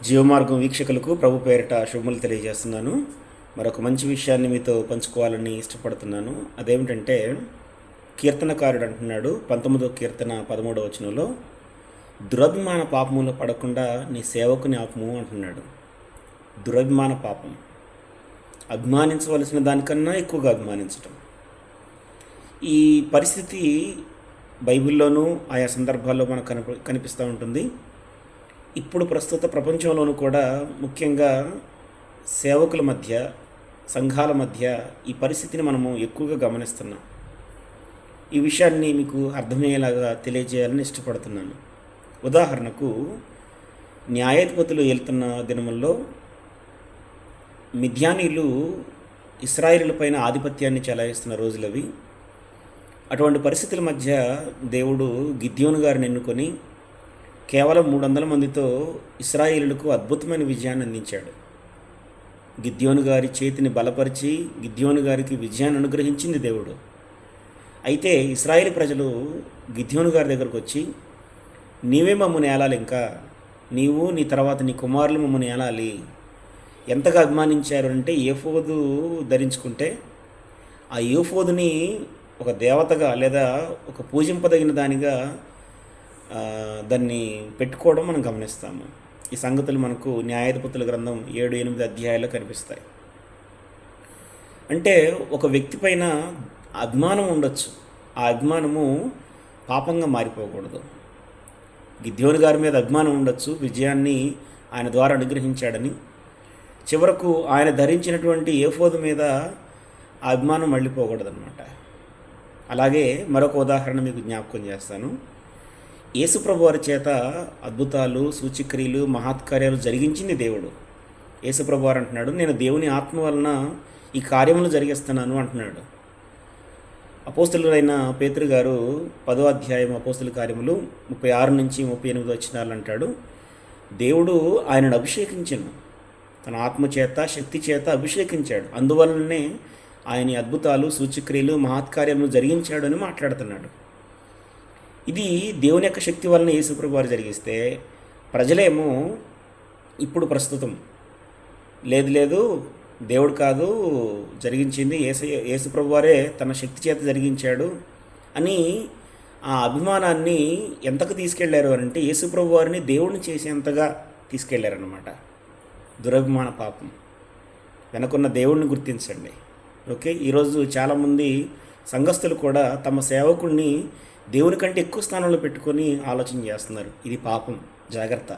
జీవమార్గం వీక్షకులకు ప్రభు పేరిట శుభములు తెలియజేస్తున్నాను. మరొక మంచి విషయాన్ని మీతో పంచుకోవాలని ఇష్టపడుతున్నాను. అదేమిటంటే, కీర్తనకారుడు అంటున్నాడు 19వ కీర్తన 13వ వచనంలో, దురభిమాన పాపములో పడకుండా నీ సేవకుని ఆపుము అంటున్నాడు. దురభిమాన పాపం, అభిమానించవలసిన దానికన్నా ఎక్కువగా అభిమానించటం. ఈ పరిస్థితి బైబిల్లోనూ ఆయా సందర్భాల్లో మనకు కనిపిస్తూ ఉంటుంది. ఇప్పుడు ప్రస్తుత ప్రపంచంలోనూ కూడా ముఖ్యంగా సేవకుల మధ్య, సంఘాల మధ్య ఈ పరిస్థితిని మనము ఎక్కువగా గమనిస్తున్నాం. ఈ విషయాన్ని మీకు అర్థమయ్యేలాగా తెలియజేయాలని ఇష్టపడుతున్నాను. ఉదాహరణకు, న్యాయాధిపతులు వెళ్తున్న దినముల్లో మిద్యానీయులు ఇశ్రాయేలు పైన ఆధిపత్యాన్ని చెలాయిస్తున్న రోజులవి. అటువంటి పరిస్థితుల మధ్య దేవుడు గిద్యోను గారిని ఎన్నుకొని కేవలం 300 మందితో ఇశ్రాయేలులకు అద్భుతమైన విజయాన్ని అందించాడు. గిద్యోను గారి చేతిని బలపరిచి గిద్యోను గారికి విజయాన్ని అనుగ్రహించింది దేవుడు. అయితే ఇశ్రాయేలు ప్రజలు గిద్యోను గారి దగ్గరకు వచ్చి, నీవే మమ్మల్ని ఏలాలి, ఇంకా నీవు నీ తర్వాత నీ కుమారులు మమ్మల్ని ఏలాలి. ఎంతగా అభిమానించారు అంటే, ఏఫోదు ధరించుకుంటే ఆ ఏఫోదుని ఒక దేవతగా లేదా ఒక పూజింపదగిన దానిగా దాన్ని పెట్టుకోవడం మనం గమనిస్తాము. ఈ సంగతులు మనకు న్యాయాధిపతుల గ్రంథం 7-8 అధ్యాయాల్లో కనిపిస్తాయి. అంటే ఒక వ్యక్తి పైన అభిమానం ఉండొచ్చు, ఆ అభిమానము పాపంగా మారిపోకూడదు. గిద్యోను గారి మీద అభిమానం ఉండొచ్చు, విజయాన్ని ఆయన ద్వారా అనుగ్రహించాడని. చివరకు ఆయన ధరించినటువంటి ఏఫోదు మీద ఆ అభిమానం మళ్ళీపోకూడదన్నమాట. అలాగే మరొక ఉదాహరణ మీకు జ్ఞాపకం చేస్తాను. యేసుప్రభు వారి చేత అద్భుతాలు, సూచక్రియలు, మహత్కార్యాలు జరిగించింది దేవుడు. యేసుప్రభు వారు అంటున్నాడు, నేను దేవుని ఆత్మ వలన ఈ కార్యములు జరిగిస్తున్నాను అంటున్నాడు. అపోస్తలుడైన పేతురు గారు 10వ అధ్యాయం అపోస్తల కార్యములు 36-38 వచనాలు అంటాడు, దేవుడు ఆయనను అభిషేకించను, తన ఆత్మ చేత, శక్తి చేత అభిషేకించాడు, అందువలననే ఆయన అద్భుతాలు, సూచక్రియలు, మహత్కార్యములు జరిగించాడు అని మాట్లాడుతున్నాడు. ఇది దేవుని యొక్క శక్తి వలన యేసుప్రభు వారు జరిగిస్తే, ప్రజలేమో ఇప్పుడు ప్రస్తుతం లేదు దేవుడు కాదు జరిగించింది, యేసుప్రభు వారే తన శక్తి చేత జరిగించాడు అని ఆ అభిమానాన్ని ఎంతకు తీసుకెళ్లారు అంటే, యేసుప్రభు వారిని దేవుడిని చేసేంతగా తీసుకెళ్లారన్నమాట. దురభిమాన పాపం. వెనకున్న దేవుడిని గుర్తించండి. ఓకే, ఈరోజు చాలామంది సంఘస్థులు కూడా తమ సేవకుడిని దేవుని కంటే ఎక్కువ స్థానంలో పెట్టుకొని ఆలోచన చేస్తున్నారు. ఇది పాపం, జాగ్రత్త.